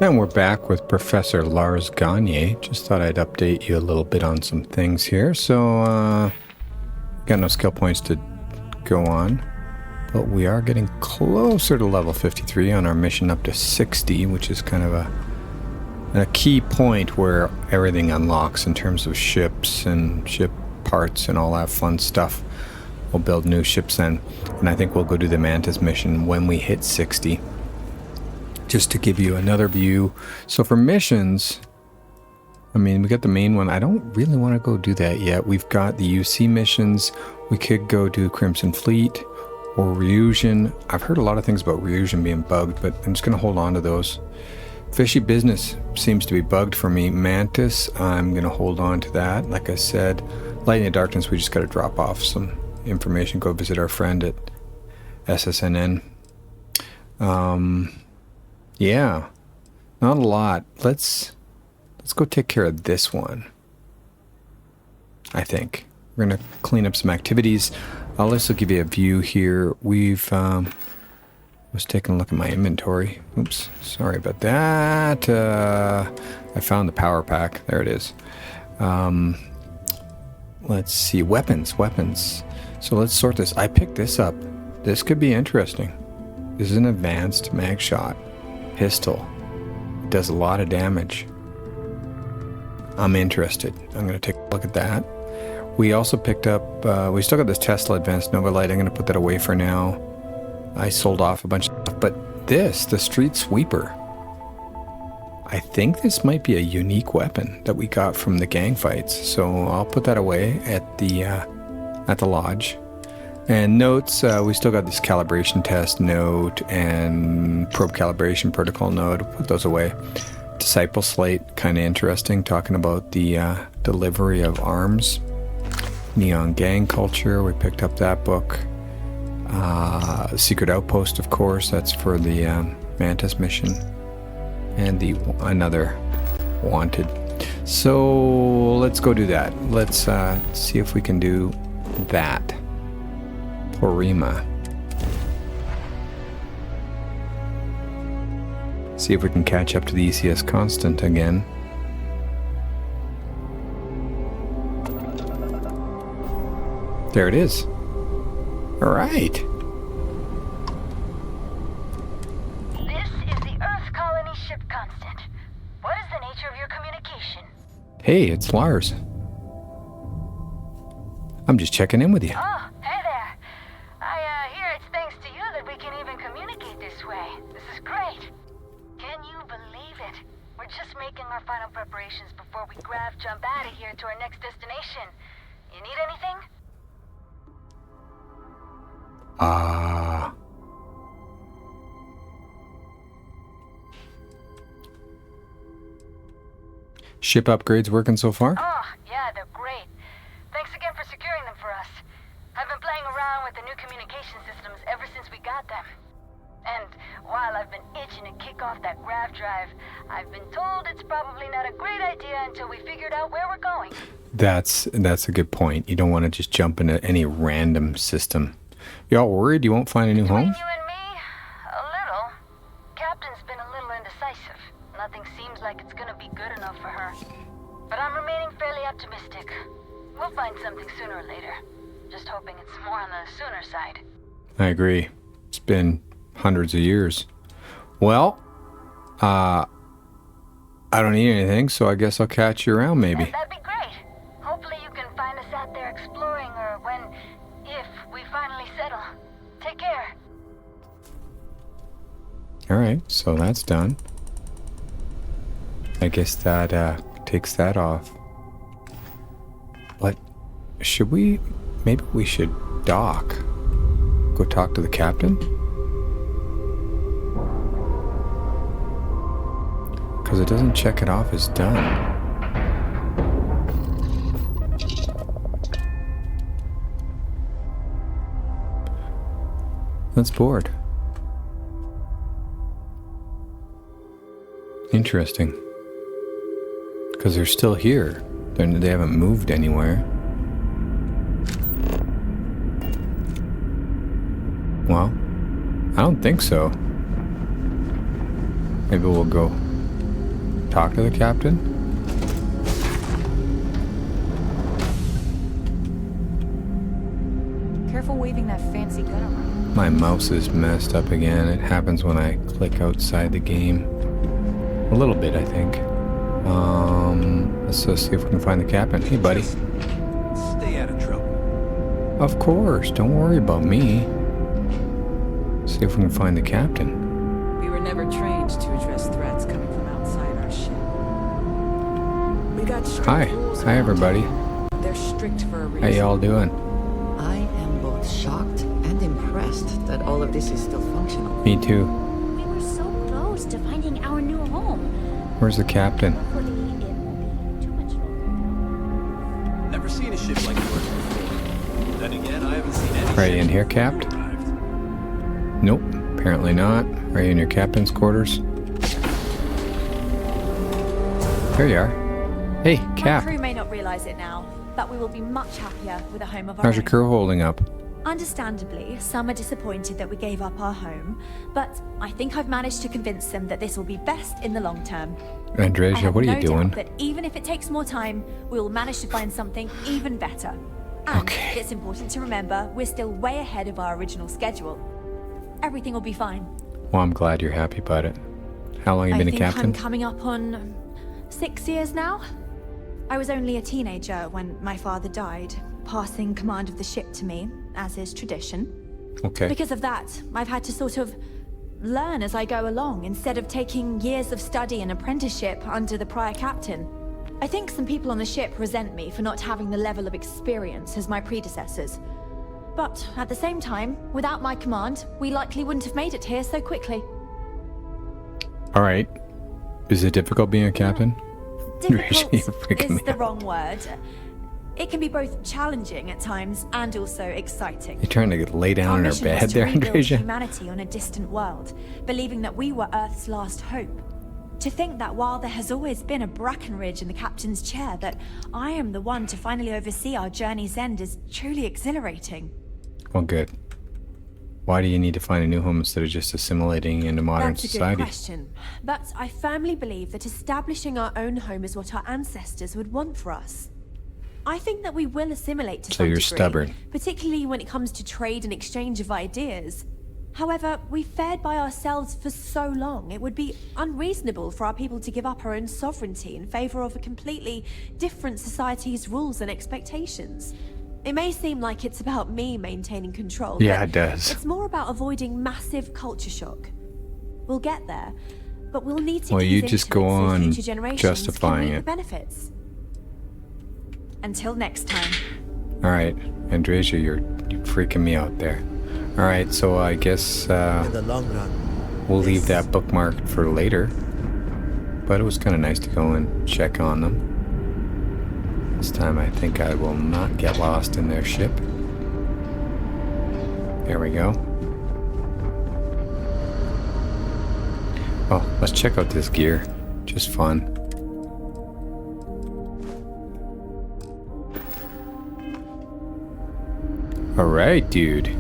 And we're back with Professor Lars Gagner. Just thought I'd update you a little bit on some things here. So, got no skill points to go on, but we are getting closer to level 53 on our mission up to 60, which is kind of a key point where everything unlocks in terms of ships and ship parts and all that fun stuff. We'll build new ships then, and I think we'll go do the Mantis mission when we hit 60. Just to give you another view. So for missions, I mean, we got the main one. I don't really want to go do that yet. We've got the UC missions. We could go do Crimson Fleet or Ryusion. I've heard a lot of things about Ryusion being bugged, but I'm just going to hold on to those. Fishy Business seems to be bugged for me. Mantis, I'm going to hold on to that. Like I said, Lightning of Darkness, we just got to drop off some information. Go visit our friend at SSNN. Yeah, not a lot. Let's go take care of this one. I think we're gonna clean up some activities. I'll also give you a view here. We've was taking a look at my inventory. Oops, sorry about that. I found the power pack. There it is. Let's see, weapons. So let's sort this. I picked this up. This could be interesting. This is an advanced mag shot pistol. It does a lot of damage. I'm interested. I'm going to take a look at that. We also picked up, we still got this Tesla Advanced Nova Light. I'm going to put that away for now. I sold off a bunch of stuff. But this, the Street Sweeper, I think this might be a unique weapon that we got from the gang fights. So I'll put that away at the lodge. And notes, we still got this calibration test note and probe calibration protocol note. Put those away. Disciple slate, kind of interesting, talking about the delivery of arms. Neon Gang Culture, we picked up that book. Secret Outpost, of course, that's for the Mantis mission. And another Wanted. So let's go do that. Let's see if we can do that. Porima. See if we can catch up to the ECS constant again. There it is. All right. This is the Earth Colony Ship Constant. What is the nature of your communication? Hey, it's Lars. I'm just checking in with you. Oh, hey there. I hear it's thanks to you that we can even communicate this way. This is great. Can you believe it? We're just making our final preparations before we jump out of here to our next destination. You need anything? Ship upgrades working so far? Oh, yeah, they're great. Thanks again for securing them for us. I've been playing around with the new communication systems ever since we got them. And while I've been itching to kick off that grav drive, I've been told it's probably not a great idea until we figured out where we're going. That's a good point. You don't want to just jump into any random system. You all worried you won't find a new home? Between you and me, a little. Captain's been a little indecisive. Nothing seems like it's gonna be good enough for her. But I'm remaining fairly optimistic. We'll find something sooner or later. Just hoping it's more on the sooner side. I agree. It's been hundreds of years. Well, I don't need anything, so I guess I'll catch you around maybe. That'd be great. Hopefully you can find us out there exploring, or if we finally settle. Take care. Alright, so that's done. I guess that takes that off. But maybe we should dock. Go talk to the captain? Because it doesn't check it off as done. Let's board. Interesting. Because they're still here. They haven't moved anywhere. Well, I don't think so. Maybe we'll go talk to the captain? Careful waving that fancy gun around. My mouse is messed up again. It happens when I click outside the game. A little bit, I think. Let's see if we can find the captain. Hey, buddy. Stay out of trouble. Of course. Don't worry about me. See if we can find the captain. We were never trained to address threats coming from outside our ship. We got strict rules. Hi, everybody. They're strict for a reason. How y'all doing? I am both shocked and impressed that all of this is still functional. Me too. We were so close to finding our new home. Where's the captain? Hopefully it won't be too much longer. Never seen a ship like yours before. Then again, I haven't seen any. Right ships in here, before Capt? you arrived. Nope, apparently not. Are you in your captain's quarters? There you are. Hey, Cap. My crew may not realize it now, but we will be much happier with a home of our How's your own. crew holding up? Understandably, some are disappointed that we gave up our home, but I think I've managed to convince them that this will be best in the long term. I Andresia, have what are no you doing? doubt that even if it takes more time, we will manage to find something even better. And Okay. it's important to remember we're still way ahead of our original schedule. Everything will be fine. Well, I'm glad you're happy about it. How long have you been a I think captain? I'm coming up on 6 years now. I was only a teenager when my father died, passing command of the ship to me, as is tradition. Okay. Because of that, I've had to sort of learn as I go along, instead of taking years of study and apprenticeship under the prior captain. I think some people on the ship resent me for not having the level of experience as my predecessors. But at the same time, without my command, we likely wouldn't have made it here so quickly. All right. Is it difficult being a captain? Difficult You're freaking is me the out. wrong word. It can be both challenging at times and also exciting. You're trying to lay down Our in her mission bed was to there, rebuild Andresia? humanity on a distant world, believing that we were Earth's last hope. To think that while there has always been a Brackenridge in the captain's chair, that I am the one to finally oversee our journey's end is truly exhilarating. Well, good. Why do you need to find a new home instead of just assimilating into modern That's a society? good question. But I firmly believe that establishing our own home is what our ancestors would want for us. I think that we will assimilate to So some you're degree, stubborn. particularly when it comes to trade and exchange of ideas. However, we've fared by ourselves for so long, it would be unreasonable for our people to give up our own sovereignty in favor of a completely different society's rules and expectations. It may seem like it's about me maintaining control. Yeah, but it does. It's more about avoiding massive culture shock. We'll get there, but we'll need to Well, you ease just into go it so on future generations justifying can reap it. the benefits. Until next time. All right, Andresia, you're freaking me out there. All right, so I guess In the long run, we'll leave that bookmarked for later. But it was kind of nice to go and check on them. This time I think I will not get lost in their ship. There we go. Oh, let's check out this gear. Just fun. All right, dude.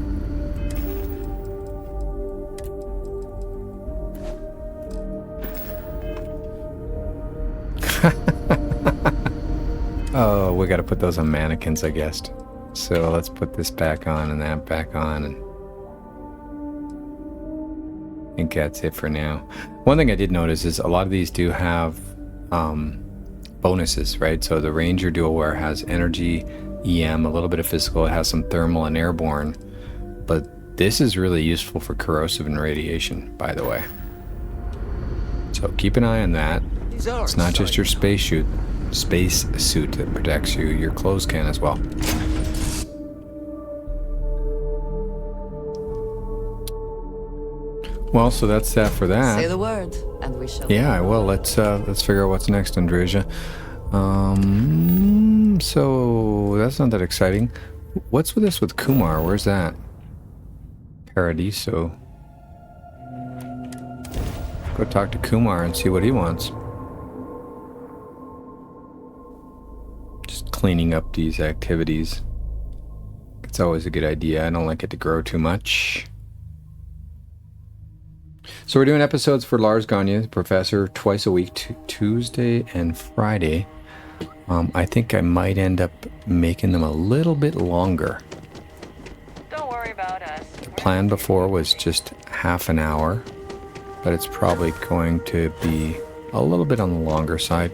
Oh, we gotta put those on mannequins, I guess. So let's put this back on and that back on, and I think that's it for now. One thing I did notice is a lot of these do have bonuses, right? So the Ranger Dual Wear has energy, EM, a little bit of physical, it has some thermal and airborne, but this is really useful for corrosive and radiation, by the way. So keep an eye on that. It's not just your space suit that protects you, your clothes can as well. Well, so that's that for that. Say the word, and we shall. Yeah, I will. Let's figure out what's next, Andresia. So that's not that exciting. What's with this with Kumar? Where's that? Paradiso. Go talk to Kumar and see what he wants. Just cleaning up these activities. It's always a good idea. I don't like it to grow too much. So we're doing episodes for Lars Gagner, the professor, twice a week, Tuesday and Friday. I think I might end up making them a little bit longer. Don't worry about us. The plan before was just half an hour, but it's probably going to be a little bit on the longer side.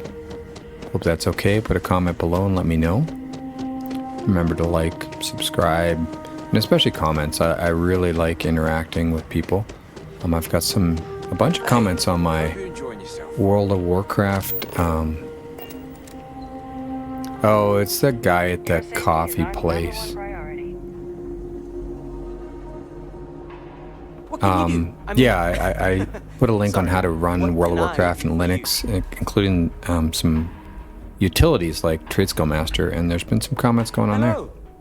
Hope that's okay. Put a comment below and let me know. Remember to like, subscribe, and especially comments. I really like interacting with people. I've got a bunch of comments on my World of Warcraft. Oh, it's that guy at that coffee place. Yeah, I put a link on how to run World of Warcraft and Linux, including some utilities like Trade Skill Master, and there's been some comments going on there.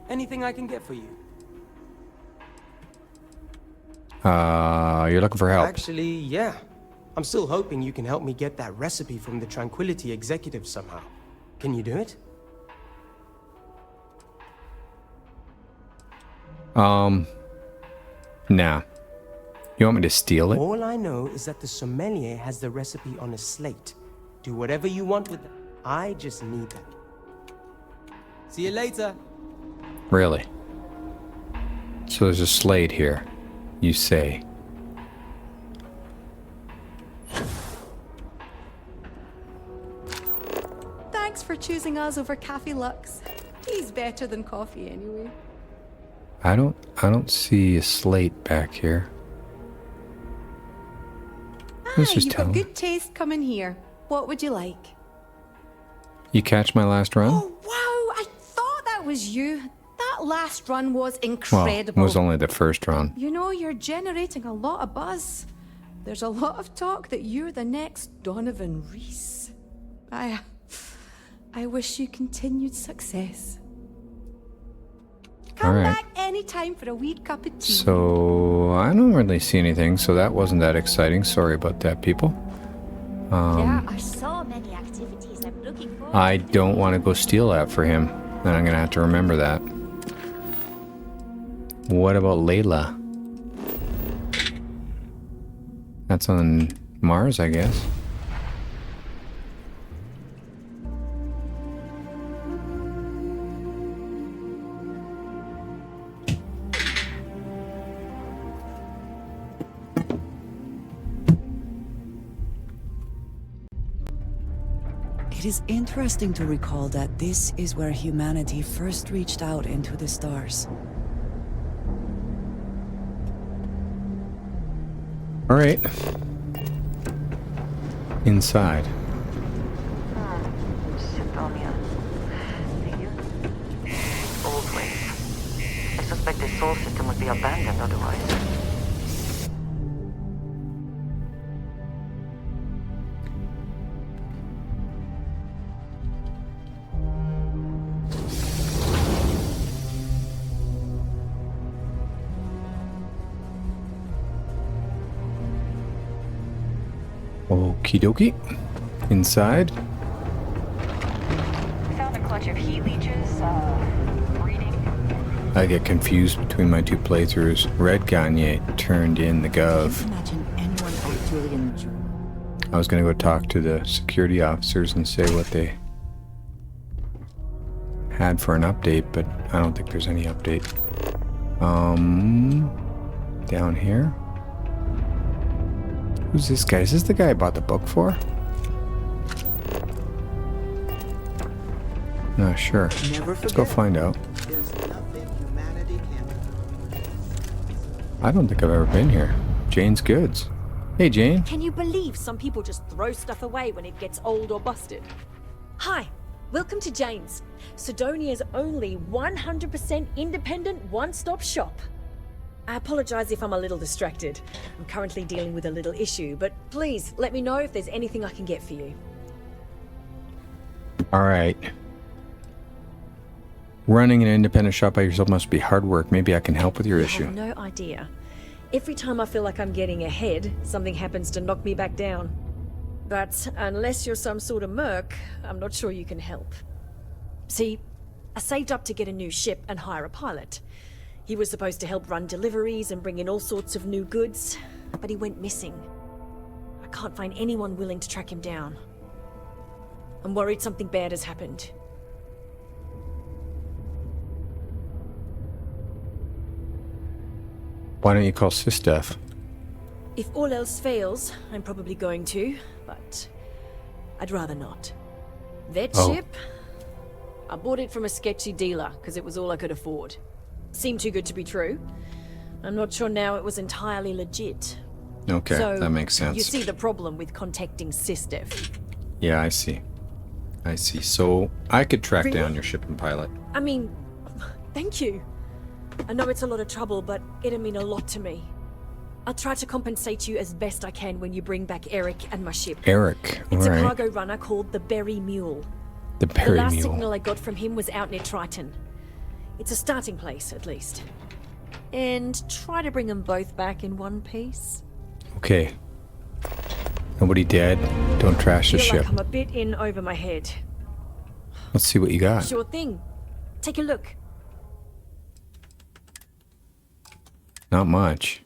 Anything I can get for you? You're looking for help. Actually, yeah. I'm still hoping you can help me get that recipe from the Tranquility executive somehow. Can you do it? Nah. You want me to steal it? All I know is that the sommelier has the recipe on a slate. Do whatever you want with it. I just need them. See you later. Really? So there's a slate here, you say? Thanks for choosing us over Cafe Lux. Tea's better than coffee anyway. I don't see a slate back here. Let's just you've tell got him. good taste coming here. What would you like? You catch my last run? Oh, wow! I thought that was you. That last run was Well, incredible. it was only the first run. You know, you're generating a lot of buzz. There's a lot of talk that you're the next Donovan Reese. I wish you continued success. Come Alright. back anytime for a wee cup of tea. So, I don't really see anything, so that wasn't that exciting. Sorry about that, people. There are so many activities I'm looking forward to. I don't want to go steal that for him. Then I'm going to have to remember that. What about Layla? That's on Mars, I guess. It is interesting to recall that this is where humanity first reached out into the stars. All right. Inside. Symphonia. Old ways. I suspect the soul system would be abandoned otherwise. Okie dokie. Inside. Found a clutch of heat leeches, breeding. I get confused between my two playthroughs. Red Gagner turned in the gov. Imagine anyone else Julian. I was going to go talk to the security officers and say what they had for an update, but I don't think there's any update. Down here. Who's this guy? Is this the guy I bought the book for? Not sure. Let's go find out. I don't think I've ever been here. Jane's Goods. Hey, Jane. Can you believe some people just throw stuff away when it gets old or busted? Hi, welcome to Jane's, Sidonia's only 100% independent one-stop shop. I apologize if I'm a little distracted. I'm currently dealing with a little issue, but please let me know if there's anything I can get for you. All right. Running an independent shop by yourself must be hard work. Maybe I can help with your issue. I have no idea. Every time I feel like I'm getting ahead, something happens to knock me back down. But unless you're some sort of merc, I'm not sure you can help. See, I saved up to get a new ship and hire a pilot. He was supposed to help run deliveries and bring in all sorts of new goods, but he went missing. I can't find anyone willing to track him down. I'm worried something bad has happened. Why don't you call Sysdef? If all else fails, I'm probably going to, but I'd rather not. That ship, I bought it from a sketchy dealer because it was all I could afford. Seemed too good to be true. I'm not sure now it was entirely legit. Okay, So, that makes sense. You see the problem with contacting Sysdef. Yeah, I see. I see. So I could track Really? down your ship and pilot. I mean, thank you. I know it's a lot of trouble, but it'll mean a lot to me. I'll try to compensate you as best I can when you bring back Eric and my ship. Eric, It's all a right. cargo runner called the Berry Mule. The Berry last Mule. signal I got from him was out near Triton. It's a starting place, at least. And try to bring them both back in one piece. Okay. Nobody dead. Don't trash the Feel ship. like I'm a bit in over my head. Let's see what you got. Sure thing. Take a look. Not much.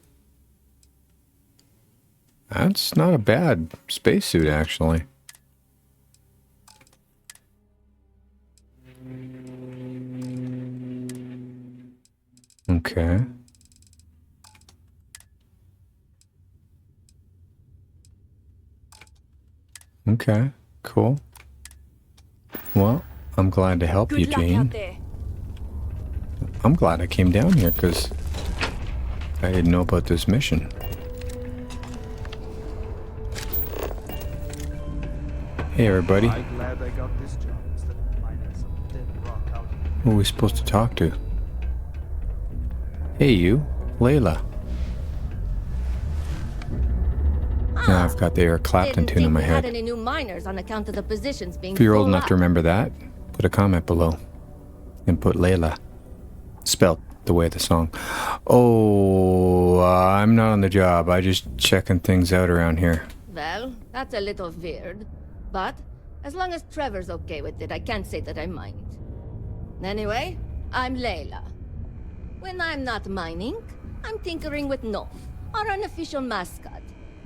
That's not a bad spacesuit, actually. Okay. Okay, cool. Well, I'm glad to help you, Good luck Jane. out there. I'm glad I came down here because I didn't know about this mission. Hey, everybody. I'm glad I got this job instead of mining some dead rock out here. Who are we supposed to talk to? Hey, you. Layla. Now I've got the Eric Clapton tune in my Had head. any new miners on account of the positions being If you're old full enough to up. remember that, put a comment below. And put Layla. Spelt the way of the song. Oh, I'm not on the job. I just checking things out around here. Well, that's a little weird. But as long as Trevor's okay with it, I can't say that I mind. Anyway, I'm Layla. When I'm not mining, I'm tinkering with Gnome, our unofficial mascot.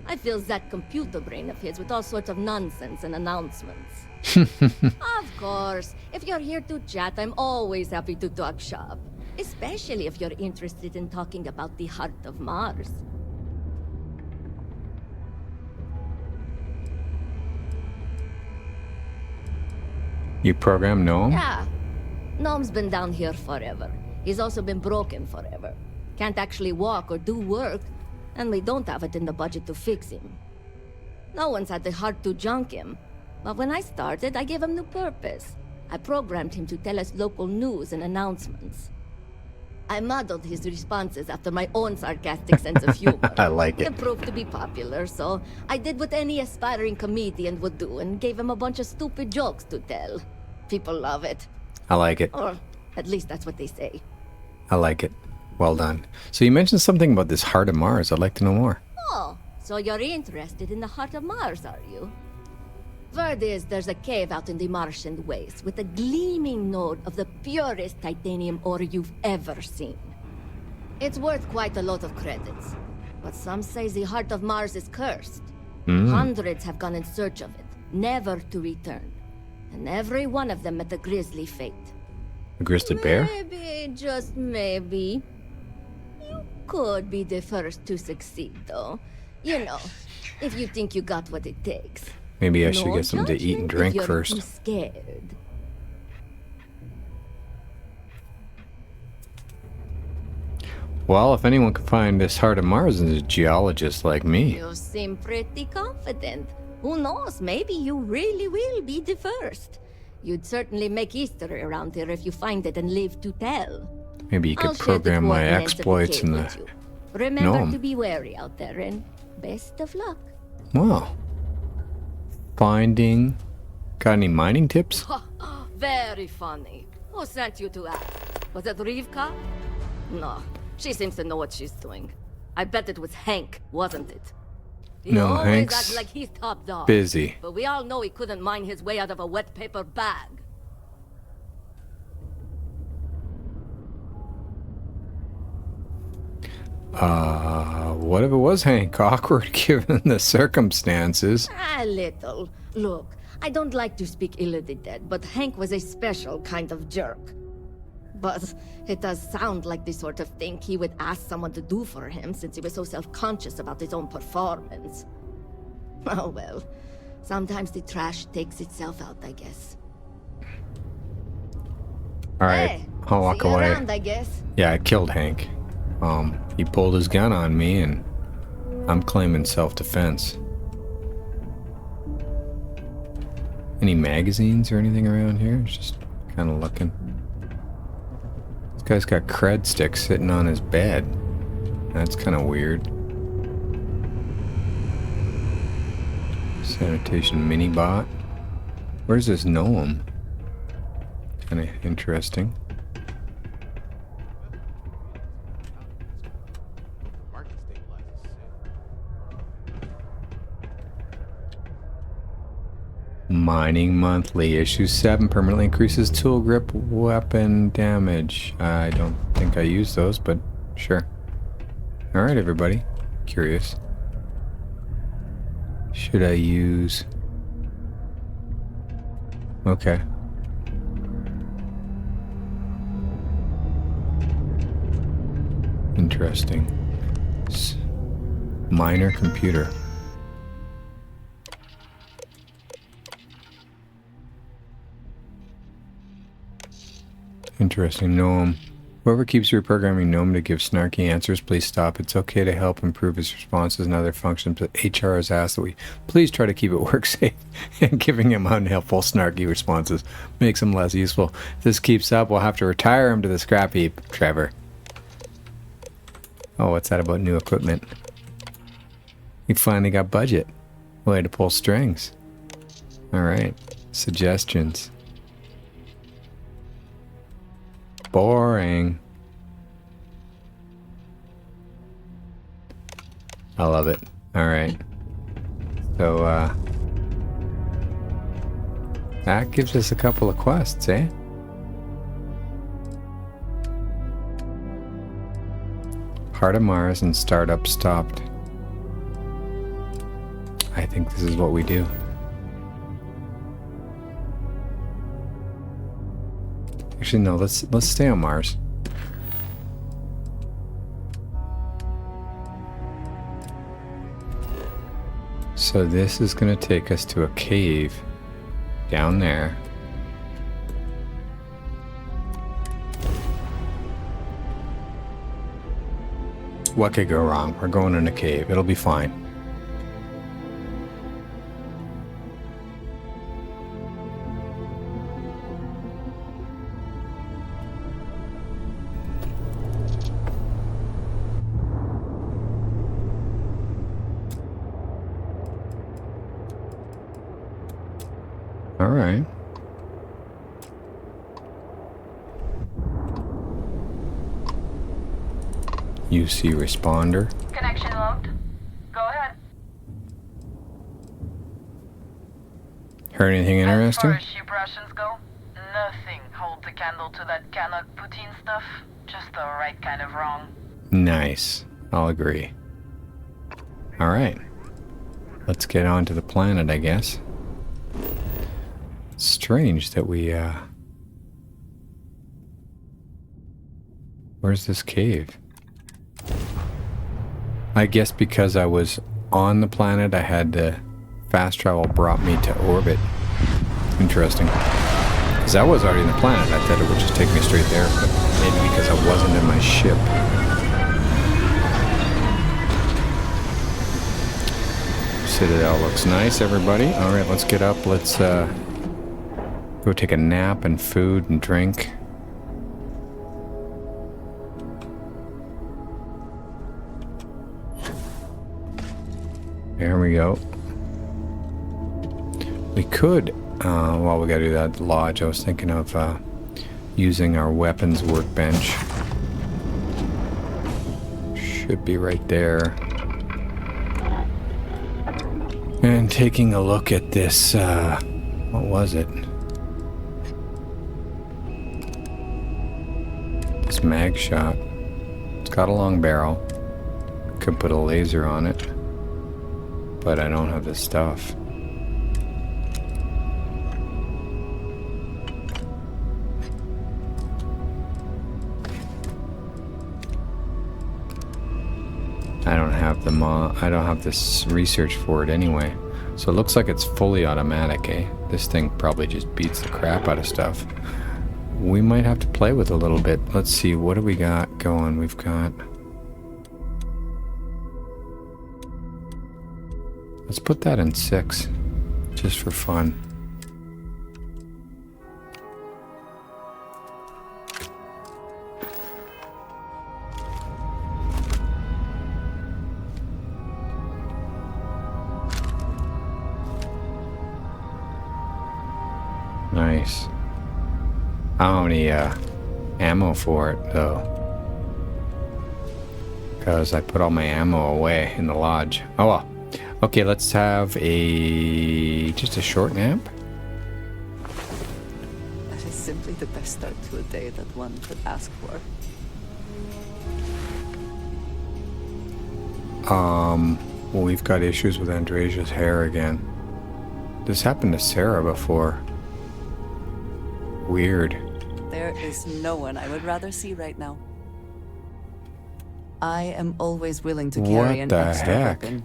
I fill that computer brain of his with all sorts of nonsense and announcements. Of course, if you're here to chat, I'm always happy to talk shop. Especially if you're interested in talking about the heart of Mars. You program Gnome? Yeah. Gnome's been down here forever. He's also been broken forever. Can't actually walk or do work, and we don't have it in the budget to fix him. No one's had the heart to junk him. But when I started, I gave him new purpose. I programmed him to tell us local news and announcements. I modeled his responses after my own sarcastic sense of humor. I like it. It proved to be popular, so I did what any aspiring comedian would do and gave him a bunch of stupid jokes to tell. People love it. I like it. Or at least that's what they say. I like it. Well done. So you mentioned something about this heart of Mars. I'd like to know more. Oh, so you're interested in the heart of Mars, are you? Word is there's a cave out in the Martian waste with a gleaming node of the purest titanium ore you've ever seen. It's worth quite a lot of credits, but some say the heart of Mars is cursed. Hundreds have gone in search of it, never to return. And every one of them met a grisly fate. A grizzly bear? Maybe, just maybe, you could be the first to succeed, though. You know, if you think you got what it takes. Maybe I should No get something to eat and judgment if drink you're first. too scared. Well, if anyone can find this heart of Mars, it's a geologist like me. You seem pretty confident. Who knows, maybe you really will be the first. You'd certainly make history around here if you find it and live to tell. Maybe you I'll could share the program my coordinates of the exploits cave in with the... you. Remember gnome. to be wary out there, and best of luck. Wow. Finding... Got any mining tips? Very funny. Who sent you to ask? Was it Rivka? No, she seems to know what she's doing. I bet it was Hank, wasn't it? He No, always Hank's acts like he's top dog. busy. But we all know he couldn't mine his way out of a wet paper bag. What if it was Hank? Awkward given the circumstances. A little. Look, I don't like to speak ill of the dead, but Hank was a special kind of jerk. But it does sound like the sort of thing he would ask someone to do for him since he was so self-conscious about his own performance. Oh well, sometimes the trash takes itself out, I guess. Alright, Hey, I'll walk see you away. around, I guess. Yeah, I killed Hank. He pulled his gun on me and I'm claiming self-defense. Any magazines or anything around here? Just kind of looking. This guy's got cred sticks sitting on his bed. That's kind of weird. Sanitation mini bot. Where's this gnome? Kind of interesting. Mining monthly. Issue 7 permanently increases tool grip, weapon damage. I don't think I use those, but sure. Alright, everybody. Curious. Should I use... Okay. Interesting. Miner computer. Interesting. Gnome. Whoever keeps reprogramming Gnome to give snarky answers, please stop. It's okay to help improve his responses and other functions, but HR has asked that we please try to keep it work safe, and giving him unhelpful, snarky responses makes him less useful. If this keeps up, we'll have to retire him to the scrap heap, Trevor. Oh, what's that about new equipment? We finally got budget. Way to pull strings. Alright. Suggestions. Boring. I love it. Alright. So, that gives us a couple of quests, eh? Part of Mars and startup stopped. I think this is what we do. Actually, no, let's stay on Mars. So this is going to take us to a cave down there. What could go wrong? We're going in a cave. It'll be fine. All right. UC responder. Connection locked. Go ahead. Heard anything interesting? As far as ship rations go, nothing holds a candle to that Canuck poutine stuff. Just the right kind of wrong. Nice. I'll agree. All right. Let's get on to the planet, I guess. Strange that we, Where's this cave? I guess because I was on the planet, I had to... Fast travel brought me to orbit. Interesting. Because I was already in the planet, I thought it would just take me straight there, but maybe because I wasn't in my ship. Citadel looks nice, everybody. Alright, let's get up. Let's go take a nap and food and drink. There we go. We could, well, we gotta do that lodge. I was thinking of using our weapons workbench. Should be right there. And taking a look at this, what was it? This mag shot. It's got a long barrel. Could put a laser on it. But I don't have the stuff. I don't have I don't have this research for it anyway. So it looks like it's fully automatic, eh? This thing probably just beats the crap out of stuff. We might have to play with it a little bit. Let's see, what do we got going? We've got... Let's put that in 6, just for fun. Nice. I don't have any ammo for it, though. Because I put all my ammo away in the lodge. Oh well. Okay, let's have just a short nap. That is simply the best start to a day that one could ask for. Well, we've got issues with Andresia's hair again. This happened to Sarah before. Weird. There is no one I would rather see right now. I am always willing to carry an extra weapon.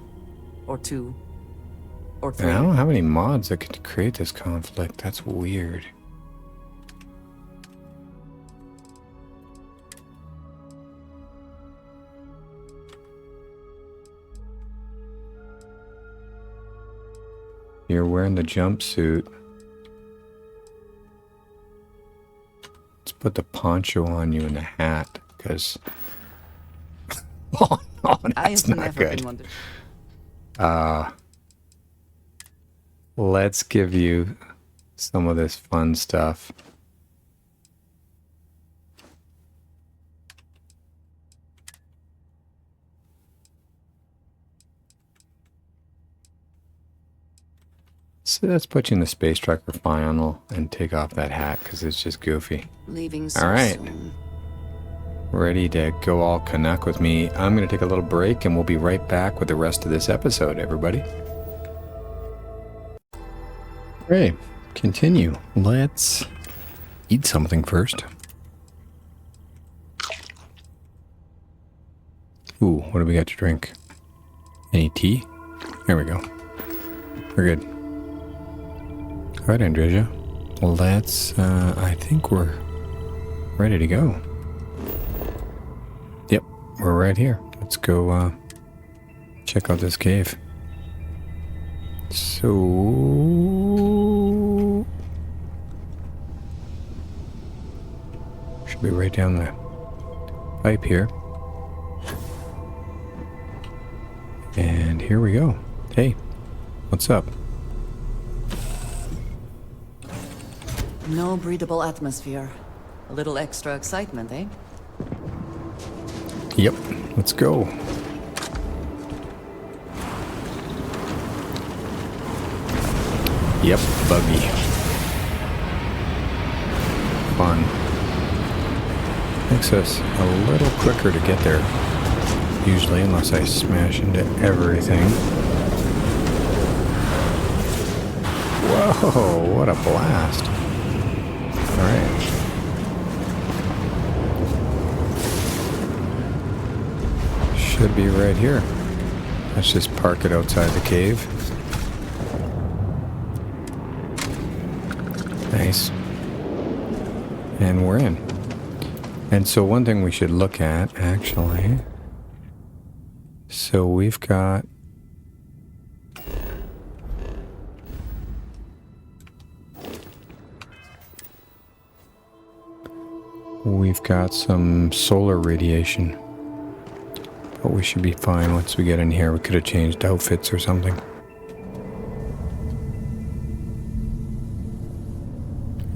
Or 2. Or 3. I don't have any mods that could create this conflict. That's weird. You're wearing the jumpsuit. Let's put the poncho on you and the hat, because... oh no, that's not good. Let's give you some of this fun stuff. So let's put you in the space trucker final and take off that hat because it's just goofy. Leaving so all right. soon. Ready to go all Canuck with me. I'm going to take a little break and we'll be right back with the rest of this episode, everybody. Okay, continue. Let's eat something first. Ooh, what do we got to drink? Any tea? Here we go. We're good. All right, Andresia. Let's, I think we're ready to go. Yep, we're right here. Let's go, check out this cave. So... should be right down the pipe here. And here we go. Hey, what's up? No breathable atmosphere. A little extra excitement, eh? Yep, let's go. Yep, buggy. Fun. Makes us a little quicker to get there. Usually, unless I smash into everything. Whoa, what a blast. Alright. Should be right here. Let's just park it outside the cave. Nice. And we're in. And so one thing we should look at, actually. So we've got... we've got some solar radiation. But we should be fine once we get in here. We could have changed outfits or something.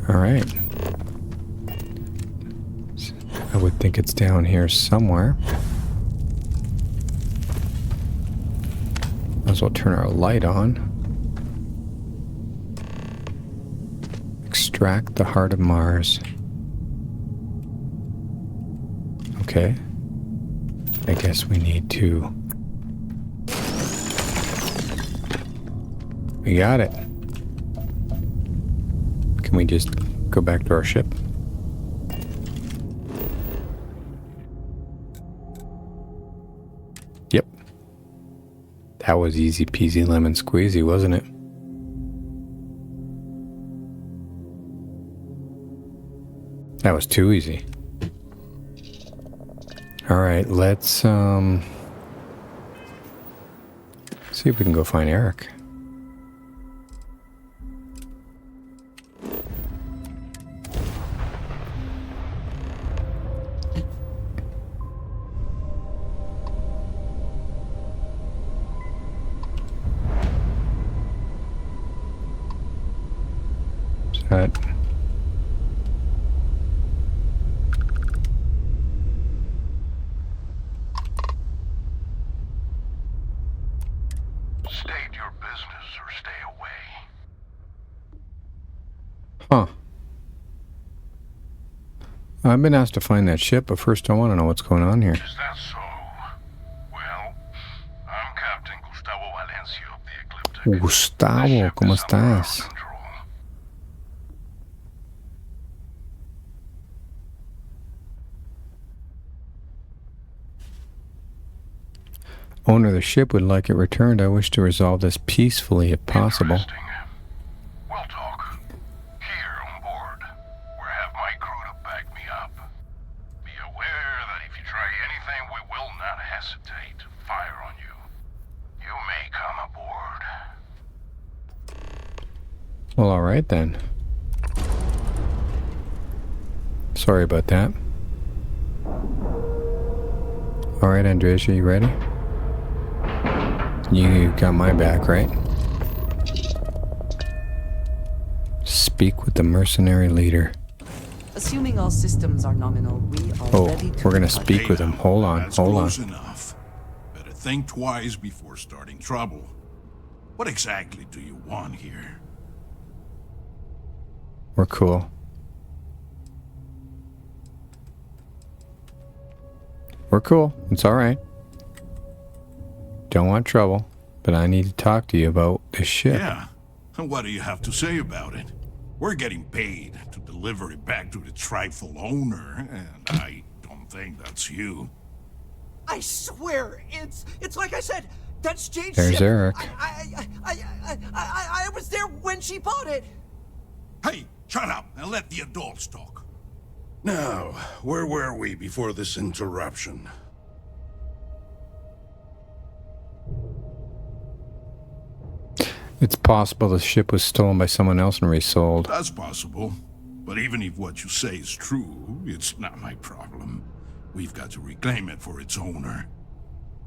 Alright. I would think it's down here somewhere. Might as well turn our light on. Extract the heart of Mars. Okay. I guess we need to We got it. Can we just go back to our ship? Yep. That was easy peasy lemon squeezy, wasn't it? That was too easy. Alright, let's see if we can go find Eric. That state your business or stay away. Huh. I've been asked to find that ship, but first I want to know what's going on here. Is that so? Well, I'm Captain Gustavo Valencia of the Ecliptic. Gustavo, ¿cómo estás? Owner of the ship would like it returned. I wish to resolve this peacefully if possible. We'll talk. Here on board, where I have my crew to back me up. Be aware that if you try anything, we will not hesitate to fire on you. You may come aboard. Well, alright then. Sorry about that. Alright, Andres, are you ready? You got my back, right? Speak with the mercenary leader. Assuming all systems are nominal, we are ready to... we're gonna speak with him. Hold on, hold on. That's close enough. Better think twice before starting trouble. What exactly do you want here? We're cool. We're cool. It's alright. Don't want trouble, but I need to talk to you about this ship. Yeah. And what do you have to say about it? We're getting paid to deliver it back to the trifle owner, and I don't think that's you. I swear, it's like I said, that's Jane's There's ship. Eric. I was there when she bought it. Hey, shut up and let the adults talk. Now, where were we before this interruption? It's possible the ship was stolen by someone else and resold. That's possible. But even if what you say is true, it's not my problem. We've got to reclaim it for its owner.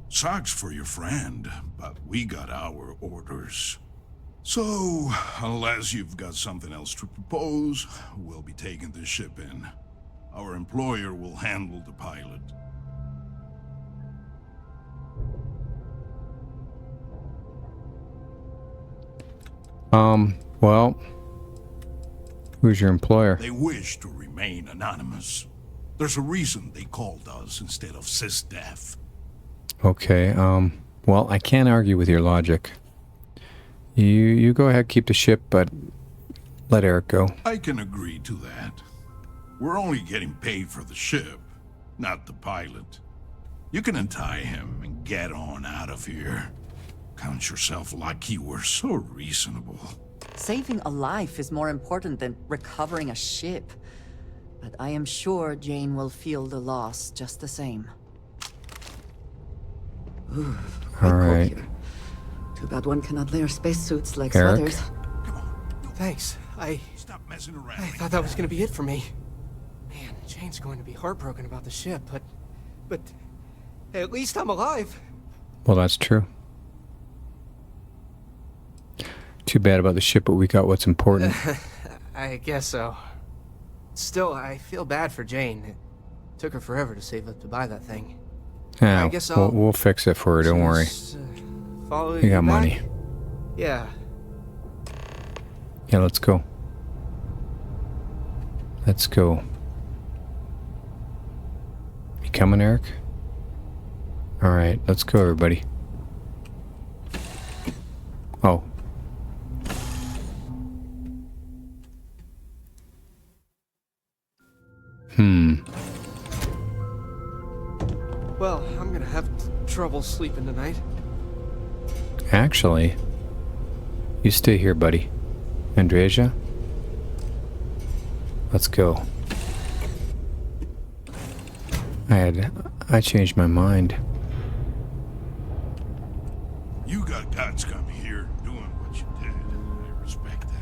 Sucks for your friend, but we got our orders. So, unless you've got something else to propose, we'll be taking this ship in. Our employer will handle the pilot. Well, who's your employer? They wish to remain anonymous. There's a reason they called us instead of SysDef. Okay, well, I can't argue with your logic. You go ahead, keep the ship, but let Eric go. I can agree to that. We're only getting paid for the ship, not the pilot. You can untie him and get on out of here. Count yourself lucky we're so reasonable. Saving a life is more important than recovering a ship. But I am sure Jane will feel the loss just the same. Ooh, all right. Here. Too bad one cannot layer spacesuits like Eric? others. Thanks. Stop messing around. I thought that was gonna be it for me. Man, Jane's going to be heartbroken about the ship, but at least I'm alive. Well, that's true. Too bad about the ship, but we got what's important. I guess so. Still, I feel bad for Jane. It took her forever to save up to buy that thing. Yeah, I guess we'll fix it for her, don't worry. Follow You got back? money. Yeah. Yeah, let's go. Let's go. You coming, Eric? Alright, let's go, everybody. Oh. Well, I'm gonna have trouble sleeping tonight. Actually, you stay here, buddy. Andreja, let's go. I changed my mind. You got guts coming here, doing what you did. I respect that.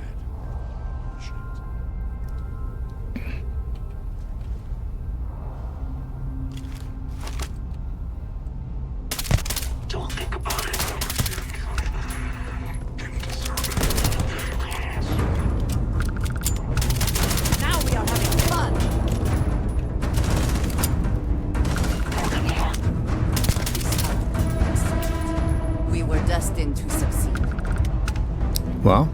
Don't think about it. Now we are having fun. We were destined to succeed. Well,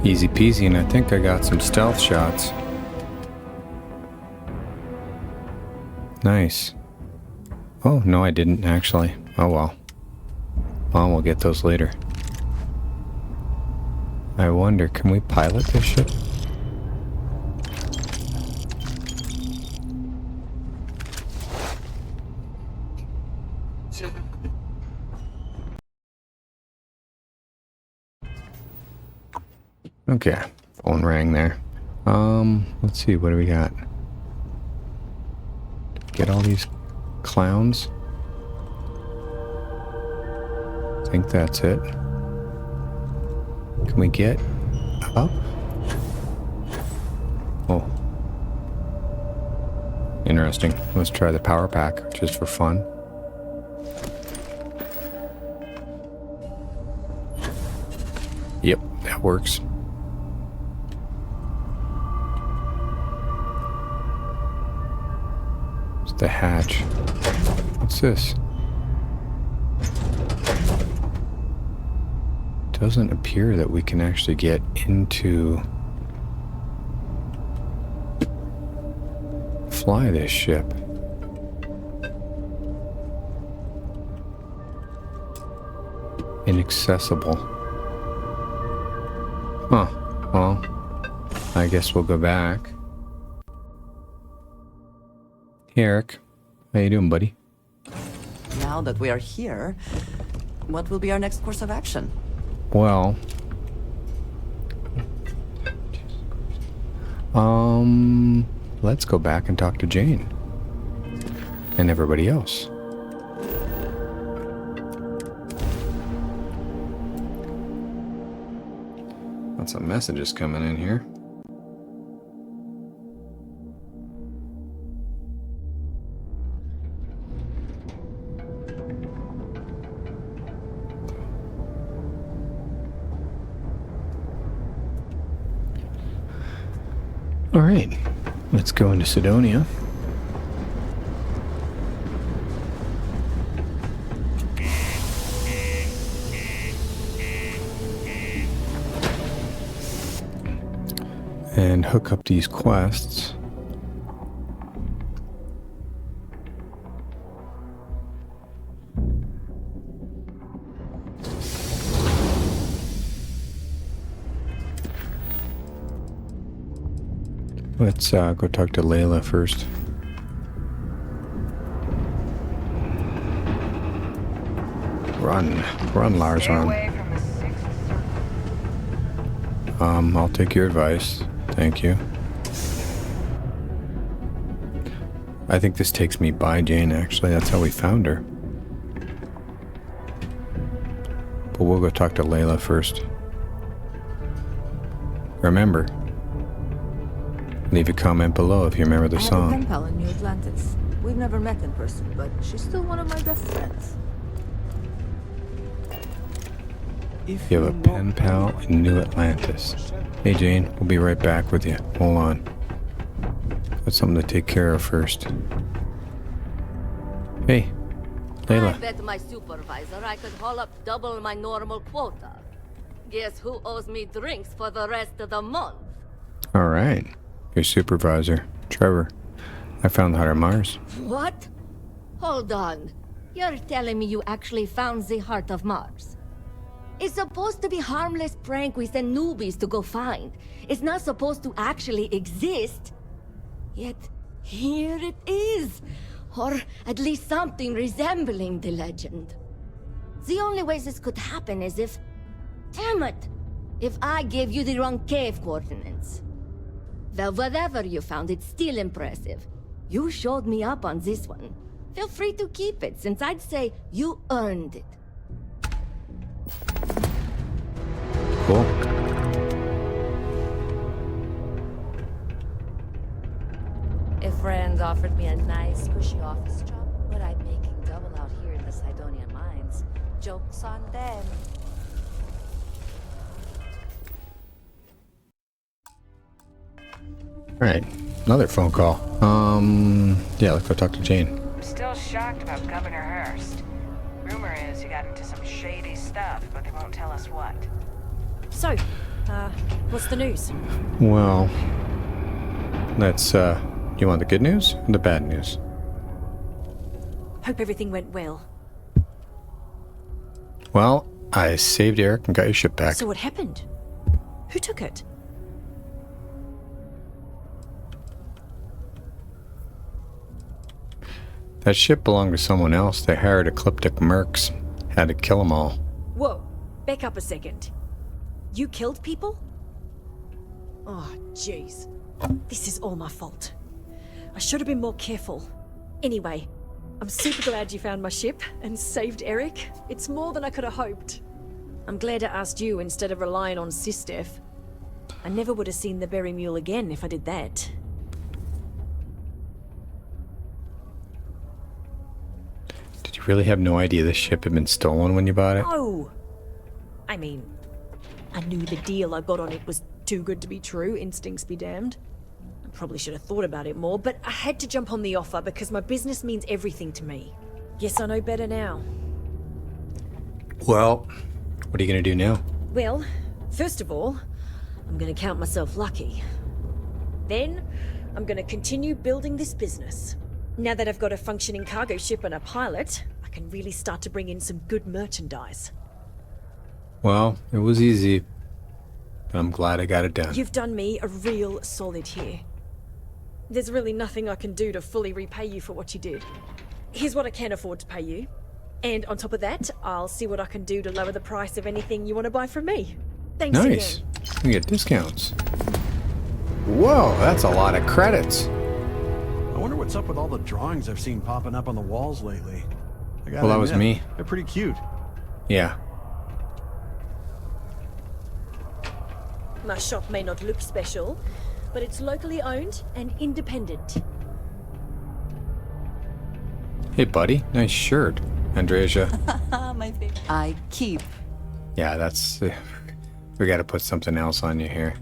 easy peasy, and I think I got some stealth shots. Nice. Oh, no, I didn't, actually. Oh, well. Well, we'll get those later. I wonder, can we pilot this ship? Okay, phone rang there. Let's see, what do we got? Get all these clowns? I think that's it. Can we get up? Oh. Interesting. Let's try the power pack, just for fun. Yep, that works. It's the hatch. What's this? Doesn't appear that we can actually get into fly this ship. Inaccessible. Huh. Well, I guess we'll go back. Hey, Eric. How you doing, buddy? Now that we are here, what will be our next course of action? Well, let's go back and talk to Jane and everybody else. Got some messages coming in here. All right, let's go into Sidonia. And hook up these quests. Let's go talk to Layla first. Run, Lars, run. I'll take your advice. Thank you. I think this takes me by Jane, actually. That's how we found her. But we'll go talk to Layla first. Remember, leave a comment below if you remember the song. I have a pen pal in New Atlantis. We've never met in person, but she's still one of my best friends. You have a pen pal in New Atlantis. Hey Jane, we'll be right back with you. Hold on. Got something to take care of first. Hey, Layla. I bet my supervisor I could haul up double my normal quota. Guess who owes me drinks for the rest of the month? All right. Your supervisor, Trevor. I found the heart of Mars. What? Hold on. You're telling me you actually found the heart of Mars? It's supposed to be harmless prank we send newbies to go find. It's not supposed to actually exist. Yet, Here it is! Or at least something resembling the legend. The only way this could happen is if... Damn it! If I gave you the wrong cave coordinates. Well, whatever you found, it's still impressive. You showed me up on this one. Feel free to keep it, since I'd say you earned it. Cool. If Rand offered me a nice, cushy office job, but I'm making double out here in the Sidonian mines. Joke's on them. Alright, another phone call. Yeah, let's go talk to Jane. I'm still shocked about Governor Hurst. Rumor is he got into some shady stuff, but they won't tell us what. So, what's the news? Well, let's, you want the good news or the bad news? Hope everything went well. Well, I saved Eric and got your ship back. So what happened? Who took it? That ship belonged to someone else. They hired ecliptic mercs. Had to kill them all. Whoa, back up a second. You killed people? Oh, jeez. This is all my fault. I should have been more careful. Anyway, I'm super glad you found my ship and saved Eric. It's more than I could have hoped. I'm glad I asked you instead of relying on Sistef. I never would have seen the Berry Mule again if I did that. Did you really have no idea this ship had been stolen when you bought it? No! I mean, I knew the deal I got on it was too good to be true, instincts be damned. I probably should have thought about it more, but I had to jump on the offer because my business means everything to me. Guess I know better now. Well, what are you gonna do now? Well, first of all, I'm gonna count myself lucky. Then, I'm gonna continue building this business. Now that I've got a functioning cargo ship and a pilot, I can really start to bring in some good merchandise. Well, it was easy, but I'm glad I got it done. You've done me a real solid here. There's really nothing I can do to fully repay you for what you did. Here's what I can afford to pay you. And on top of that, I'll see what I can do to lower the price of anything you want to buy from me. Thanks Nice. again. You get discounts. Whoa, that's a lot of credits. I wonder what's up with all the drawings I've seen popping up on the walls lately. Well, that was me. They're pretty cute. Yeah. My shop may not look special, but it's locally owned and independent. Hey, buddy. Nice shirt, Andreja. My favorite. I keep. Yeah, that's... we gotta put something else on you here.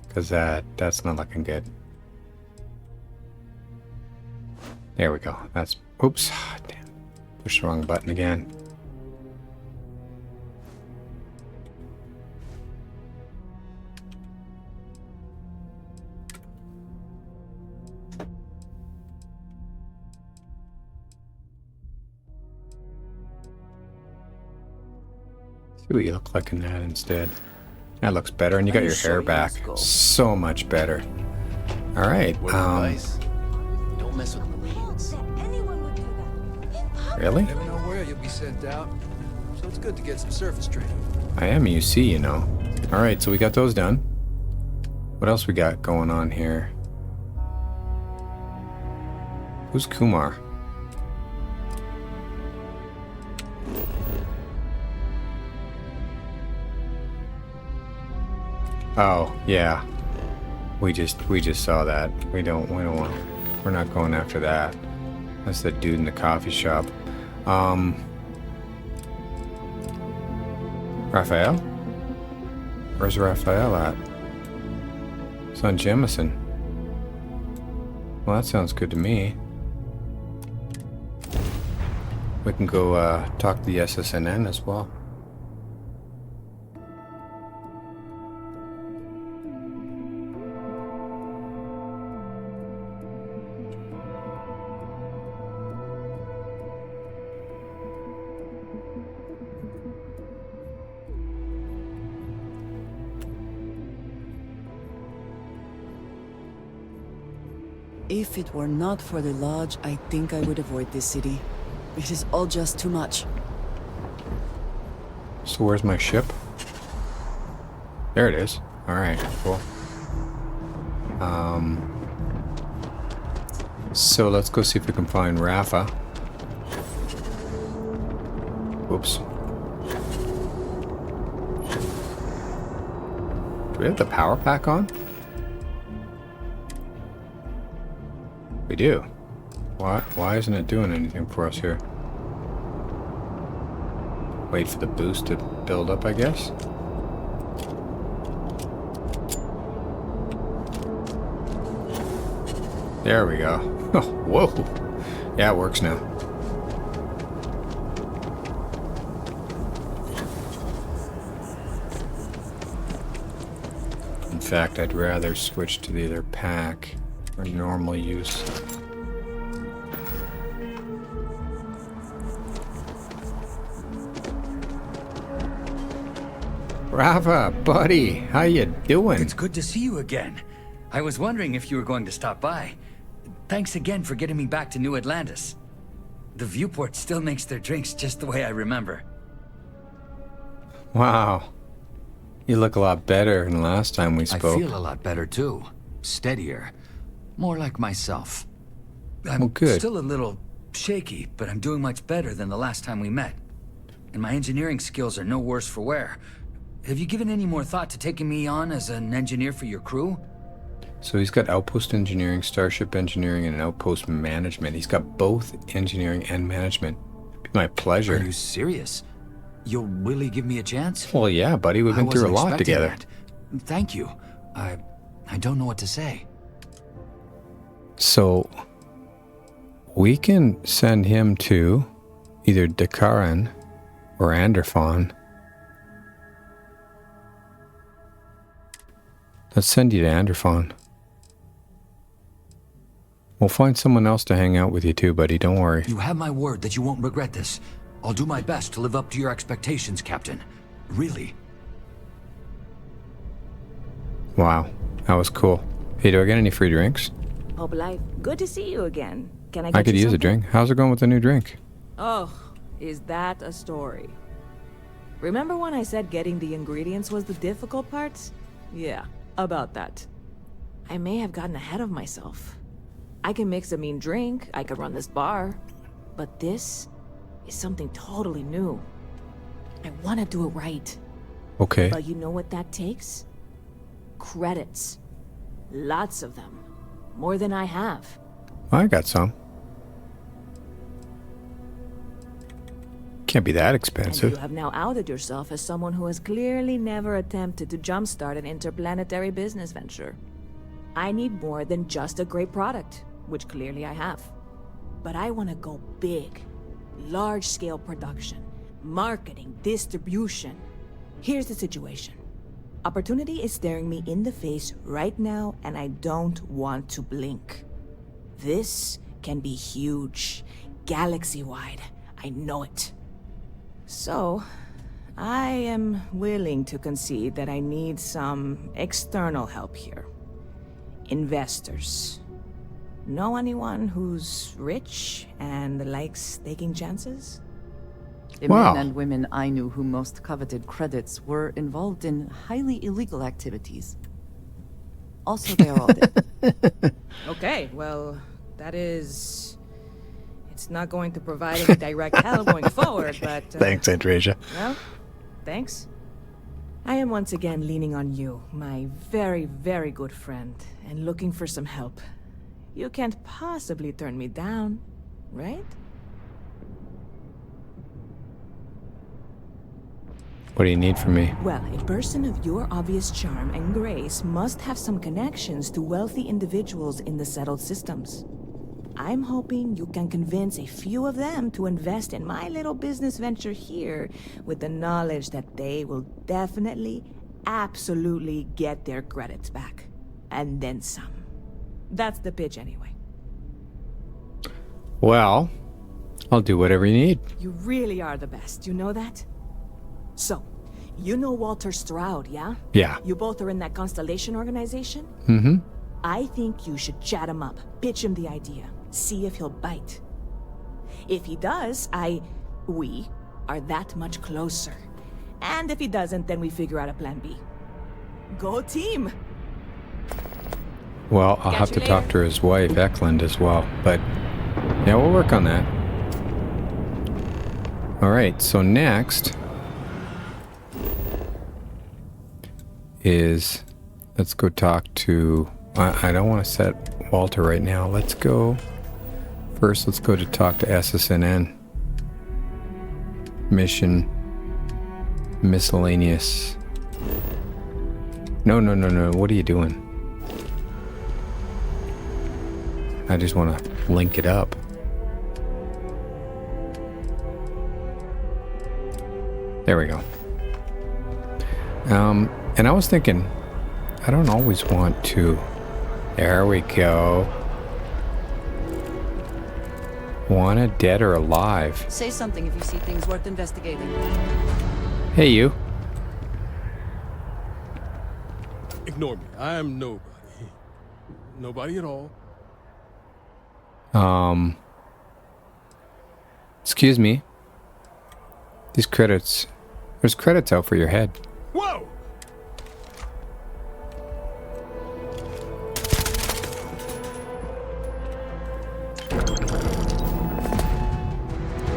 Because that's not looking good. There we go. That's... Oops. Damn. Push the wrong button again. See what you look like in that instead. That looks better, and you got your hair back. So much better. All right. Don't mess with Marines. Really? You never know where you'll be sent out, so it's good to get some surface training. I am UC, you know. All right, so we got those done. What else we got going on here? Who's Kumar? Oh, yeah. We just saw that. We don't want. We're not going after that. That's the dude in the coffee shop. Raphael? Where's Raphael at? It's on Jemison. Well, that sounds good to me. We can go talk to the SSNN as well. If it were not for the lodge, I think I would avoid this city. It is all just too much. So where's my ship? There it is. Alright, cool. So let's go see if we can find Rafa. Whoops. Do we have the power pack on? We do. Why isn't it doing anything for us here? Wait for the boost to build up, I guess. There we go. Oh, whoa. Yeah, it works now. In fact, I'd rather switch to the other pack for normal use. Rafa, buddy, how you doing? It's good to see you again. I was wondering if you were going to stop by. Thanks again for getting me back to New Atlantis. The viewport still makes their drinks just the way I remember. Wow. You look a lot better than last time we spoke. I feel a lot better too. Steadier. More like myself. I'm good. Still a little shaky, but I'm doing much better than the last time we met. And my engineering skills are no worse for wear. Have you given any more thought to taking me on as an engineer for your crew? So he's got outpost engineering, starship engineering, and outpost management. He's got both engineering and management. It'd be my pleasure. Are you serious? You'll really give me a chance? Well, yeah, buddy. We've been through a lot together. That. Thank you. I don't know what to say. So we can send him to either Dakaran or Anderfon. Let's send you to Anderfon. We'll find someone else to hang out with you too, buddy. Don't worry. You have my word that you won't regret this. I'll do my best to live up to your expectations, Captain. Really. Wow. That was cool. Hey, do I get any free drinks? Hope life. Good to see you again. Can I get I could you use a something? drink. How's it going with the new drink? Oh, is that a story? Remember when I said getting the ingredients was the difficult part? Yeah, about that. I may have gotten ahead of myself. I can mix a mean drink, I could run this bar, but this is something totally new. I want to do it right. Okay. But you know what that takes? Credits. Lots of them. More than I have. I got some. Can't be that And expensive. you have now outed yourself as someone who has clearly never attempted to jumpstart an interplanetary business venture. I need more than just a great product, which clearly I have. But I want to go big. Large-scale production, marketing, distribution. Here's the situation. Opportunity is staring me in the face right now, and I don't want to blink. This can be huge, galaxy-wide. I know it. So, I am willing to concede that I need some external help here. Investors. Know anyone who's rich and likes taking chances? The men and women I knew who most coveted credits were involved in highly illegal activities. Also, they are all dead. Okay, well, that is... It's not going to provide any direct help going forward, but... Thanks, Andresia. Well, thanks. I am once again leaning on you, my very, very good friend, and looking for some help. You can't possibly turn me down, right? What do you need from me? Well, a person of your obvious charm and grace must have some connections to wealthy individuals in the settled systems. I'm hoping you can convince a few of them to invest in my little business venture here with the knowledge that they will definitely, absolutely get their credits back. And then some. That's the pitch anyway. Well, I'll do whatever you need. You really are the best, you know that? So, you know Walter Stroud, yeah? Yeah. You both are in that Constellation organization? Mm-hmm. I think you should chat him up, pitch him the idea, see if he'll bite. If he does, we are that much closer. And if he doesn't, then we figure out a plan B. Go team! Well, I'll have to talk to his wife, Eklund, as well. But, yeah, we'll work on that. Alright, so next is... Let's go talk to... I don't want to set Walter right now. Let's go... First, let's go to talk to SSNN. Mission... Miscellaneous... No. What are you doing? I just want to link it up. There we go. And I was thinking, I don't always want to... There we go. Wanted dead or alive. Say something if you see things worth investigating. Hey, you. Ignore me. I am nobody. Nobody at all. Excuse me. These credits... There's credits out for your head. Whoa!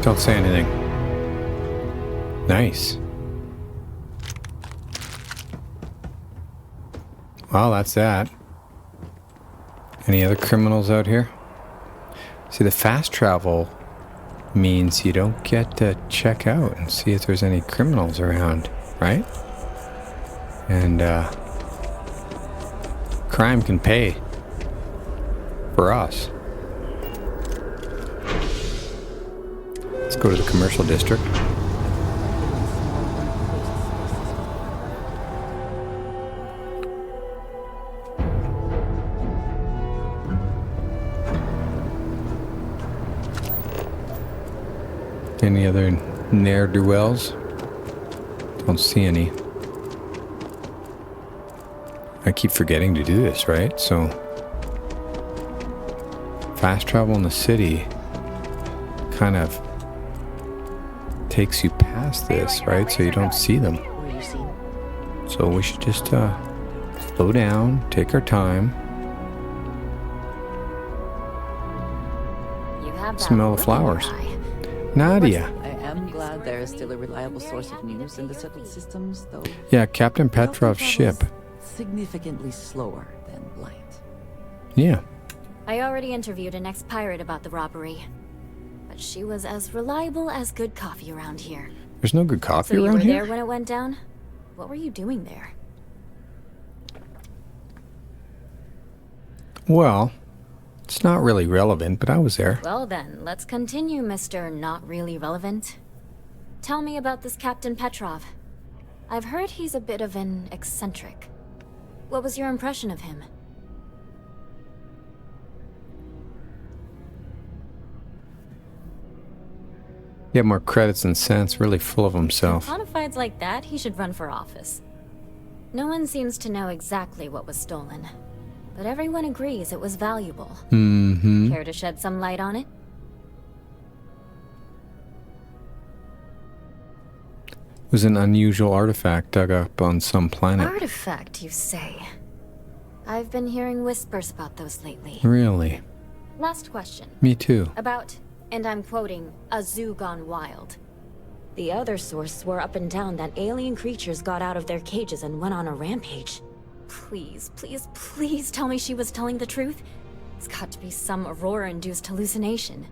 Don't say anything. Nice. Well, that's that. Any other criminals out here? See, the fast travel means you don't get to check out and see if there's any criminals around, right? And, crime can pay for us. Let's go to the commercial district. Any other ne'er-do-wells? Don't see any. I keep forgetting to do this, right? So, fast travel in the city kind of takes you past this, right? So you don't see them. So we should just slow down, take our time. Smell the flowers. Nadia. I am glad there is still a reliable source of news in the settled systems, though. Yeah, Captain Petrov's ship. Significantly slower than light. Yeah. I already interviewed an ex-pirate about the robbery. But she was as reliable as good coffee around here. There's no good coffee around here? So you were there here? when it went down? What were you doing there? Well, it's not really relevant, but I was there. Well then, let's continue, Mr. Not Really Relevant. Tell me about this Captain Petrov. I've heard he's a bit of an eccentric. What was your impression of him? He had more credits than cents, really full of himself. Modifieds like that, he should run for office. No one seems to know exactly what was stolen, but everyone agrees it was valuable. Mm-hmm. Care to shed some light on it? It was an unusual artifact dug up on some planet. Artifact, you say? I've been hearing whispers about those lately. Really? Last question. Me too. About, and I'm quoting, a zoo gone wild. The other source swore up and down that alien creatures got out of their cages and went on a rampage. Please, please, please tell me she was telling the truth. It's got to be some Aurora-induced hallucination.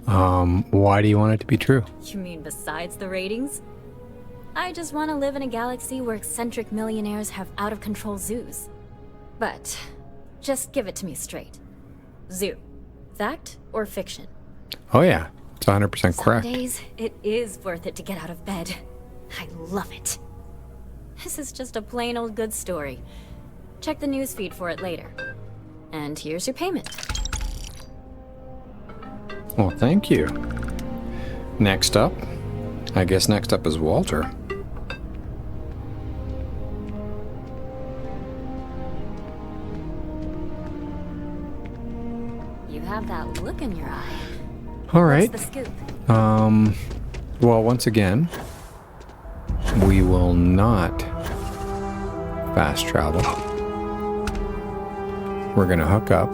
Why do you want it to be true? You mean besides the ratings? I just want to live in a galaxy where eccentric millionaires have out-of-control zoos. But, just give it to me straight. Zoo. Fact or fiction? Oh yeah, it's 100% correct. Some days, it is worth it to get out of bed. I love it. This is just a plain old good story. Check the newsfeed for it later. And here's your payment. Well, thank you. Next up? I guess next up is Walter. have that look in your eye. All right. What's the scoop? Well, once again, we will not fast travel. We're gonna hook up.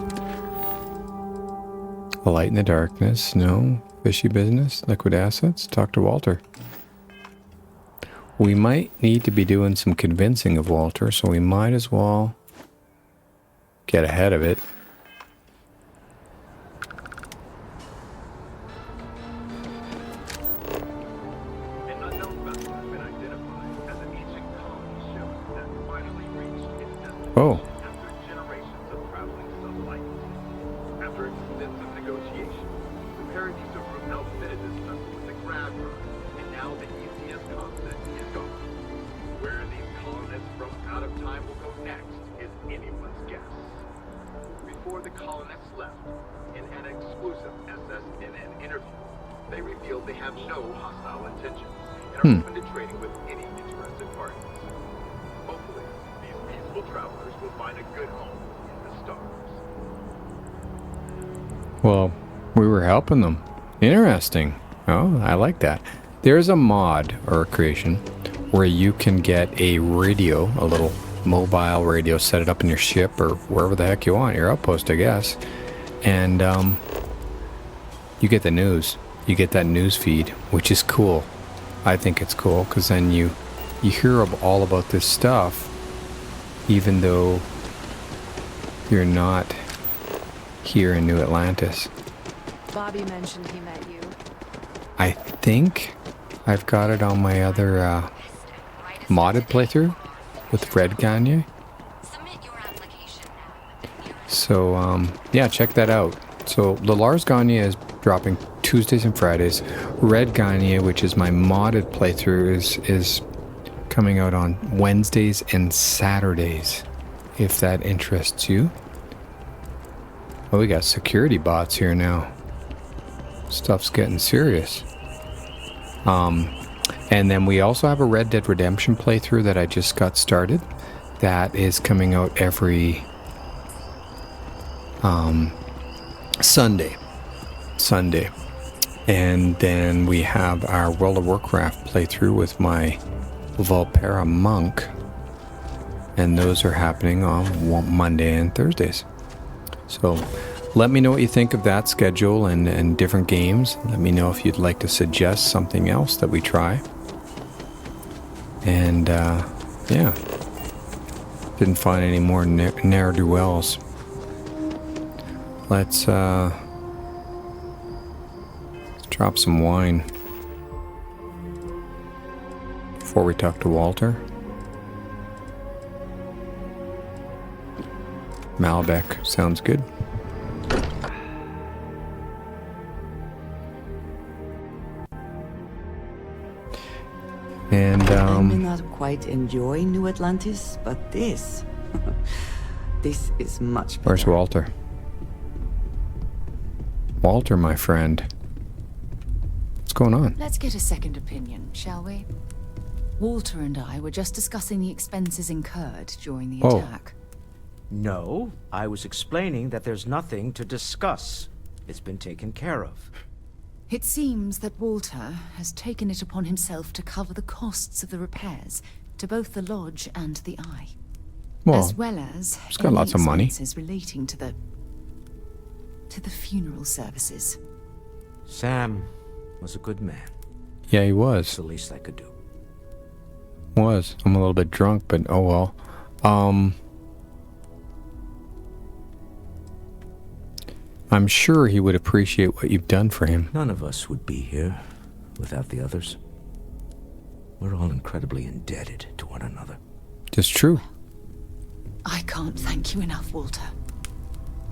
A light in the darkness, no fishy business, liquid assets, talk to Walter. We might need to be doing some convincing of Walter, so we might as well get ahead of it. Oh. After extensive negotiation, the Paradisa group outfitted this vessel with a grav rod, and now the ECS concept is gone. Where these colonists from out of time will go next is anyone's guess. Before the colonists left, in an exclusive SSNN interview, they revealed they have no hostile intentions and are open to trading with any interested parties. Hopefully, these peaceful travelers will find a good home in the stars. Well, we were helping them. Interesting. Oh, I like that. There's a mod or a creation where you can get a radio, a little mobile radio, set it up in your ship or wherever the heck you want, your outpost, I guess. And you get the news. You get that news feed, which is cool. I think it's cool because then you hear all about this stuff, even though you're not here in New Atlantis. Bobby mentioned he met you. I think I've got it on my other modded playthrough with Red Gagner. So yeah, check that out. So the Lars Gagner is dropping Tuesdays and Fridays. Red Gagner, which is my modded playthrough, is coming out on Wednesdays and Saturdays, if that interests you. Oh, we got security bots here now. Stuff's getting serious. And then we also have a Red Dead Redemption playthrough that I just got started. That is coming out every Sunday. And then we have our World of Warcraft playthrough with my Valpera monk. And those are happening on Monday and Thursdays. So let me know what you think of that schedule and different games. Let me know if you'd like to suggest something else that we try. And yeah, didn't find any more ne'er-do-wells. Let's drop some wine before we talk to Walter. Malbec sounds good. And I may not quite enjoy New Atlantis, but this is much better. Where's Walter? Walter, my friend. What's going on? Let's get a second opinion, shall we? Walter and I were just discussing the expenses incurred during the attack. No, I was explaining that there's nothing to discuss. It's been taken care of. It seems that Walter has taken it upon himself to cover the costs of the repairs to both the lodge and the Eye. Well, as well as he's got lots of money. Expenses relating to the funeral services. Sam was a good man. Yeah, he was. It's the least I could do. Was. I'm a little bit drunk, but oh well. I'm sure he would appreciate what you've done for him. None of us would be here without the others. We're all incredibly indebted to one another. Just true. I can't thank you enough, Walter.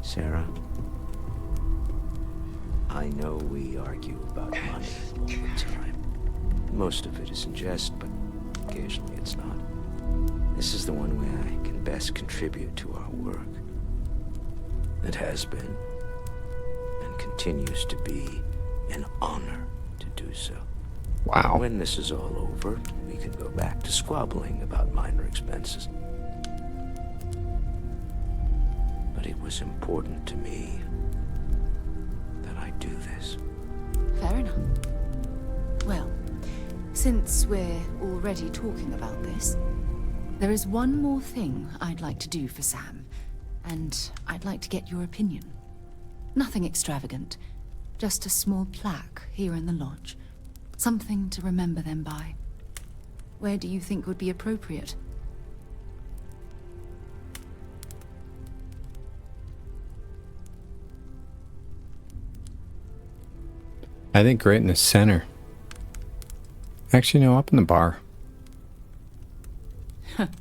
Sarah, I know we argue about money all the time. Most of it is in jest, but occasionally it's not. This is the one way I can best contribute to our work. It has been, and continues to be, an honor to do so. Wow. When this is all over, we can go back to squabbling about minor expenses. But it was important to me do this. Fair enough. Well, since we're already talking about this, there is one more thing I'd like to do for Sam, and I'd like to get your opinion. Nothing extravagant, just a small plaque here in the lodge. Something to remember them by. Where do you think would be appropriate? I think right in the center. Actually, no, up in the bar.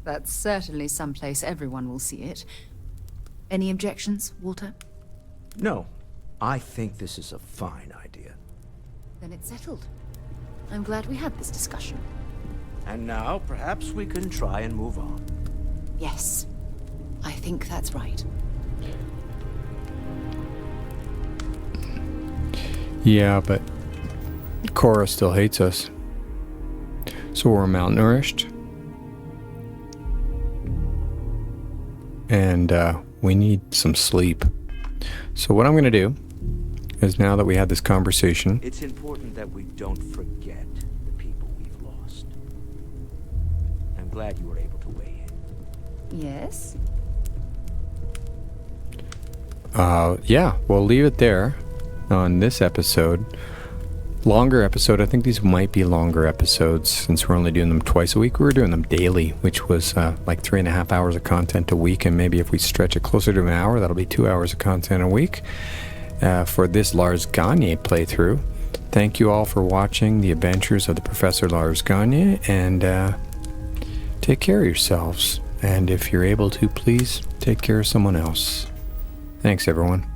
That's certainly someplace everyone will see it. Any objections, Walter? No, I think this is a fine idea. Then it's settled. I'm glad we had this discussion. And now, perhaps we can try and move on. Yes, I think that's right. Yeah, but Cora still hates us. So we're malnourished. And we need some sleep. So what I'm going to do is, now that we had this conversation... It's important that we don't forget the people we've lost. I'm glad you were able to weigh in. Yes? Yeah, we'll leave it there on this episode. Longer episode. I think these might be longer episodes since we're only doing them twice a week. We were doing them daily, which was like 3.5 hours of content a week, and maybe if we stretch it closer to an hour, that'll be 2 hours of content a week for this Lars Gagner playthrough. Thank you all for watching the adventures of the Professor Lars Gagner, and take care of yourselves. And if you're able to, please take care of someone else. Thanks, everyone.